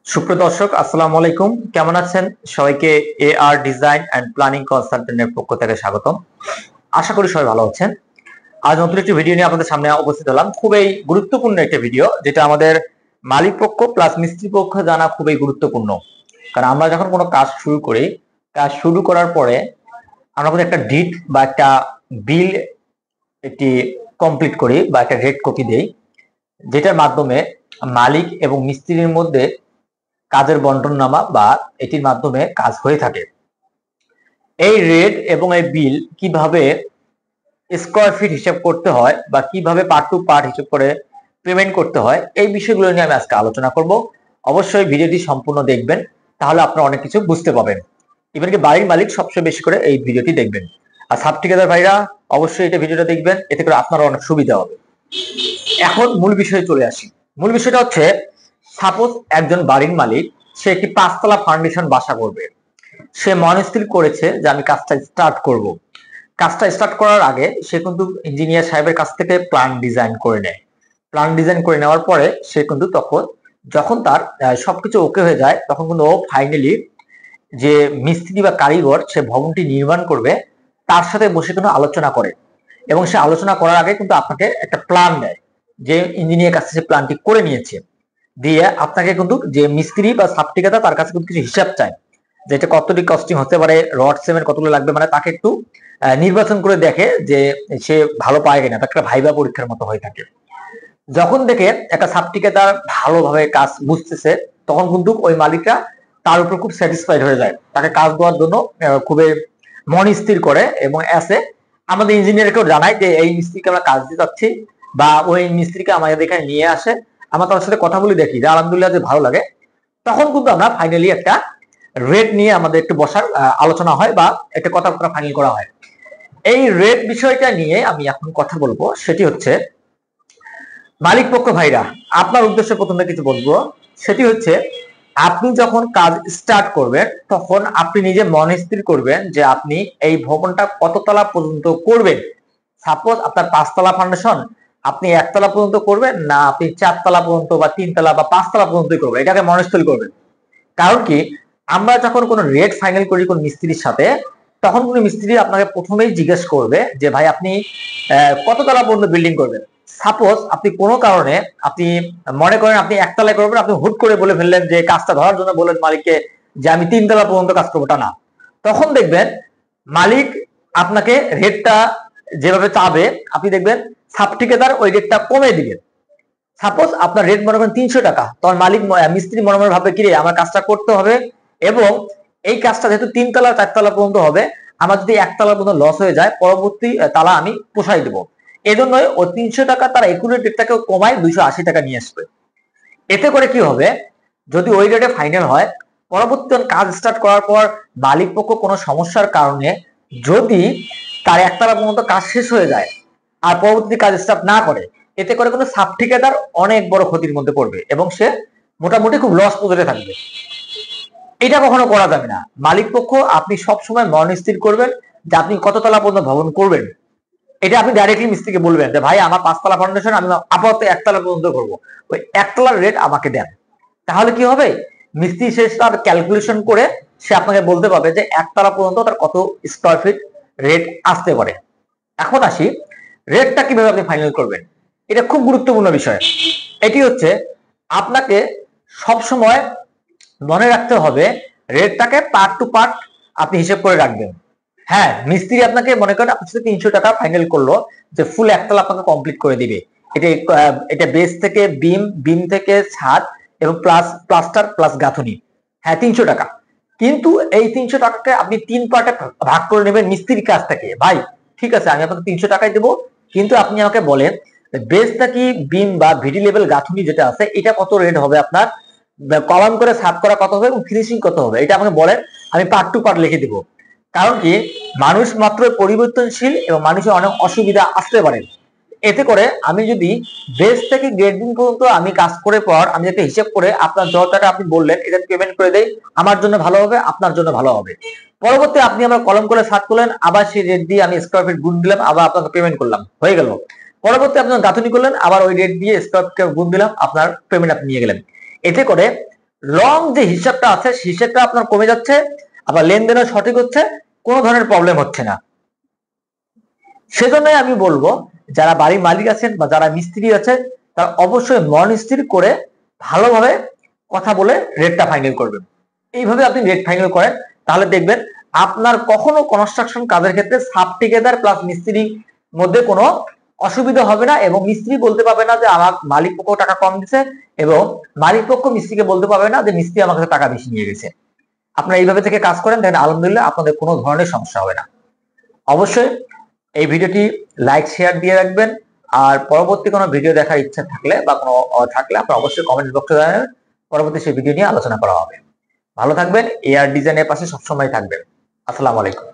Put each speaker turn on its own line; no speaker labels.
সুপ্রিয় দর্শক, আসসালামু আলাইকুম। কেমন আছেন? সবাইকে এআর ডিজাইন অ্যান্ড প্ল্যানিং কনসালটেন্টের পক্ষ থেকে স্বাগতম। আশা করি সবাই ভালো আছেন। আজ নতুন একটি ভিডিও নিয়ে আপনাদের সামনে উপস্থিত হলাম। খুবই গুরুত্বপূর্ণ একটা ভিডিও, যেটা আমাদের মালিক পক্ষ প্লাস মিস্ত্রি পক্ষ জানা খুবই গুরুত্বপূর্ণ। কারণ আমরা যখন কোনো কাজ শুরু করি, কাজ শুরু করার পরে আমরা কিন্তু একটা ডিট বা একটা বিল একটি কমপ্লিট করি বা একটা রেট কপি দেই, যেটার মাধ্যমে মালিক এবং মিস্ত্রির মধ্যে কাজের বন্টননামা বা এটির মাধ্যমে কাজ হয়ে থাকে। এই রেট এবং এই বিল কিভাবে স্কয়ার ফিট হিসাব করতে হয় বা কিভাবে পার্ট টু পার্ট হিসাব করে পেমেন্ট করতে হয়, এই বিষয়গুলো নিয়ে আমি আজকে আলোচনা করব। অবশ্যই ভিডিওটি সম্পূর্ণ দেখবেন, তাহলে আপনারা অনেক কিছু বুঝতে পাবেন। ইভেন কি বাড়ির মালিক সবচেয়ে বেশি করে এই ভিডিওটি দেখবেন। আর সাব ঠিকাদার ভাইরা অবশ্যই এটা ভিডিওটা দেখবেন, এতে করে আপনারা অনেক সুবিধা হবে। এখন মূল বিষয়ে চলে আসি। মূল বিষয়টা হচ্ছে, সাপোজ একজন বাড়ির মালিক, সে একটি 5 তলা ফাউন্ডেশন বাসা করবে। সে মনস্থির করেছে যে আমি কাজটা স্টার্ট করব। কাজটা স্টার্ট করার আগে সে কিন্তু ইঞ্জিনিয়ার সাহেবের কাছ থেকে প্ল্যান ডিজাইন করে নেয়। প্ল্যান ডিজাইন করে নেওয়ার পরে সে কিন্তু যখন তার সবকিছু ওকে হয়ে যায়, তখন কিন্তু ও ফাইনালি যে মিস্ত্রি বা কারিগর সে ভবনটি নির্মাণ করবে, তার সাথে বসে কিন্তু আলোচনা করে। এবং সে আলোচনা করার আগে কিন্তু আপনাকে একটা প্ল্যান দেয়, যে ইঞ্জিনিয়ার কাছে সে প্ল্যানটি করে নিয়েছে। দিয়ে আপনাকে কিন্তু যে মিস্ত্রি বা সাব ঠিকাদার, তার কাছে কিন্তু কিছু হিসাব চায়, যেটা কতটি কস্টিং হতে পারে, রড সিমেন্ট কতগুলো লাগবে, মানে তাকে একটু নির্বাচন করে দেখে যে সে ভালো পায় কিনা। একটা ভাইবা পরীক্ষার মতো হয়ে থাকে। যখন দেখে একটা সাব ঠিকাদার ভালোভাবে কাজ বুঝতেছে, তখন কিন্তু ওই মালিকরা তার উপর খুব স্যাটিসফাইড হয়ে যায়, তাকে কাজ দেওয়ার জন্য খুবই মন স্থির করে এবং এসে আমাদের ইঞ্জিনিয়ারকেও জানায় যে এই মিস্ত্রিকে আমরা কাজ দিতে চাচ্ছি, বা ওই মিস্ত্রিকে আমাদের এখানে নিয়ে আসে, আমরা তার সাথে কথা বলে দেখি যে আলহামদুলিল্লাহ যে ভালো লাগে। তখন কিন্তু আমরা ফাইনালি একটা রেট নিয়ে আমাদের একটু বসার আলোচনা হয় বা একটা কথা ফাইনাল করা হয়। এই রেট বিষয়টা নিয়ে আমি এখন কথা বলবো। সেটি হচ্ছে, মালিক পক্ষ ভাইরা, আপনার উদ্দেশ্যে প্রথমে কিছু বলবো। সেটি হচ্ছে, আপনি যখন কাজ স্টার্ট করবেন, তখন আপনি নিজে মন স্থির করবেন যে আপনি এই ভবনটা কত তলা পর্যন্ত করবেন। সাপোজ আপনার 5 তলা ফাউন্ডেশন, আপনি 1 তলা পর্যন্ত করবেন, না আপনি 4 তলা পর্যন্ত বা 3 তলা বা 5 তলা পর্যন্তই করবেন, এটাকে মন স্থির করবেন। কারণ কি, আমরা যখন কোনো রেট ফাইনাল করি কোন মিস্ত্রির সাথে, তখন কোনো মিস্ত্রি আপনাকে প্রথমেই জিজ্ঞেস করবে যে ভাই আপনি কত তলা পর্যন্ত বিল্ডিং করবেন। সাপোজ আপনি কোনো কারণে আপনি মনে করেন আপনি 1 তলায় করবেন, আপনি হুট করে বলে ফেললেন যে কাজটা ধরার জন্য বললেন মালিককে যে আমি 3 তলা পর্যন্ত কাজ করবো, তা না। তখন দেখবেন মালিক আপনাকে রেটটা যেভাবে চাবে, আপনি দেখবেন সাব ঠিকাদার ওই রেটটা কমে দিবেন। সাপোজ আপনার রেট মনে করেন 300 টাকা, তখন মালিক মিস্ত্রি মনে মনে ভাববে কিরে আমার কাজটা করতে হবে, এবং এই কাজটা যেহেতু 3 তলা 4 তলা পর্যন্ত হবে, আমার যদি 1 তলা পর্যন্ত লস হয়ে যায়, পরবর্তী তালা আমি পোষাই দেবো। এজন্য ও 300 টাকা তার একুরেট রেটটাকে কমায় 280 টাকা নিয়ে আসবে। এতে করে কি হবে, যদি ওই রেটে ফাইনাল হয়, পরবর্তী কাজ স্টার্ট করার পর মালিক পক্ষ কোনো সমস্যার কারণে যদি তার 1 তলা পর্যন্ত কাজ শেষ হয়ে যায় আর পরবর্তী কাজ স্টার্ট না করে, এতে করে কোনো সাব ঠিকাদার অনেক বড় ক্ষতির মধ্যে পড়বে এবং সে মোটামুটি খুব লস পজিশনে থাকবে। এটা কখনো করা যাবে না। মালিক পক্ষ আপনি সবসময় মন স্থির করবেন যে আপনি কত তলা পর্যন্ত ভবন করবেন। এটা আপনি ডাইরেক্টলি মিস্ত্রিকে বলবেন যে ভাই আমার 5 তলা ফাউন্ডেশন, আমি আপাতত 1 তলা পর্যন্ত করবো, ওই 1 তলার রেট আমাকে দেন। তাহলে কি হবে, মিস্ত্রি শেষ তার ক্যালকুলেশন করে সে আপনাকে বলতে পারবে যে 1 তলা পর্যন্ত তার কত স্কয়ার ফিট রেট আসতে পারে। এখন আসি, রেটটা কিভাবে আপনি ফাইনাল করবেন। এটা খুব গুরুত্বপূর্ণ বিষয়। এটি হচ্ছে, আপনাকে সব সময় মনে রাখতে হবে রেটটাকে পার্ট টু পার্ট আপনি হিসেব করে রাখবেন। হ্যাঁ, মিস্ত্রি আপনাকে মনে করেন আপনার সাথে 300 টাকা ফাইনাল করলো যে ফুল 1 তলা আপনাকে কমপ্লিট করে দিবে। এটা এটা বেস থেকে বিম, বিম থেকে ছাদ এবং প্লাস প্লাস্টার প্লাস গাঁথুনি। হ্যাঁ, 300 টাকা। কিন্তু এই 300 টাকাকে আপনি 3 পার্টে ভাগ করে নেবেন মিস্ত্রির কাছ থেকে। ভাই ঠিক আছে, আমি আপনাকে 300 টাকাই দেবো, কিন্তু আপনি আমাকে বলেন বেস থেকে বিম বা ভিডি লেভেল গাঁথুনি যেটা আছে, এটা কত রেট হবে আপনার, কলাম করে সাফ করা কত হবে এবং ফিনিশিং কত হবে, এটা আমাকে বলেন। আমি পার্ট টু পার্ট লিখে দিব। কারণ কি, মানুষ মাত্র পরিবর্তনশীল এবং মানুষের অনেক অসুবিধা আসতে পারে। এতে করে আমি যদি বেস থেকে গ্রেড দিন পর্যন্ত আমি কাজ করে পর আমি একটা হিসেব করে আপনার যত টাকা আপনি বললেন এটা পেমেন্ট করে দেই, আমার জন্য ভালো হবে, আপনার জন্য ভালো হবে। পরবর্তী আপনি আমার কলম করে সার্চ করলেন, আবার সেই রেট দিয়ে আমি স্কয়ার ফিট গুণ দিলাম, আবার আপনাকে পেমেন্ট করলাম, হয়ে গেল। পরবর্তী আপনি গাঁথুনি করলেন, আবার ওই রেট দিয়ে স্কয়ার ফিট গুণ দিলাম, আপনার পেমেন্ট আপনি নিয়ে গেলেন। এতে করে লং যে হিসাবটা আছে হিসাবটা আপনার কমে যাচ্ছে, আবার লেনদেনও সঠিক হচ্ছে, কোনো ধরনের প্রবলেম হচ্ছে না। সেজন্য আমি বলবো যারা বাড়ির মালিক আছেন বা যারা মিস্ত্রি আছে তারা অবশ্যই মন স্থির করে ভালোভাবে কথা বলে রেটটা ফাইনাল করবেন। এইভাবে আপনি রেট ফাইনাল করেন, তাহলে দেখবেন আপনার কখনো কনস্ট্রাকশন কাজের ক্ষেত্রে সাব ঠিকাদার প্লাস মিস্ত্রির মধ্যে কোনো অসুবিধা হবে না, এবং মিস্ত্রি বলতে পারবে না যে আমার মালিক পক্ষ টাকা কম দিছে, এবং মালিক পক্ষ মিস্ত্রিকে বলতে পারবে না যে মিস্ত্রি আমার কাছে টাকা বেশি নিয়ে গেছে। আপনারা এইভাবে থেকে কাজ করেন, দেখেন আলহামদুলিল্লাহ আপনাদের কোনো ধরনের সমস্যা হবে না। অবশ্যই এই ভিডিওটি লাইক শেয়ার দিয়ে রাখবেন, আর পরবর্তী কোনো ভিডিও দেখার ইচ্ছা থাকলে বা কোনো থাকলে আপনারা অবশ্যই কমেন্ট বক্সে জানাবেন, পরবর্তী সেই ভিডিও নিয়ে আলোচনা করা হবে। ভালো থাকবেন, এআর ডিজাইনের পাশে সবসময় থাকবেন। আসসালামু আলাইকুম।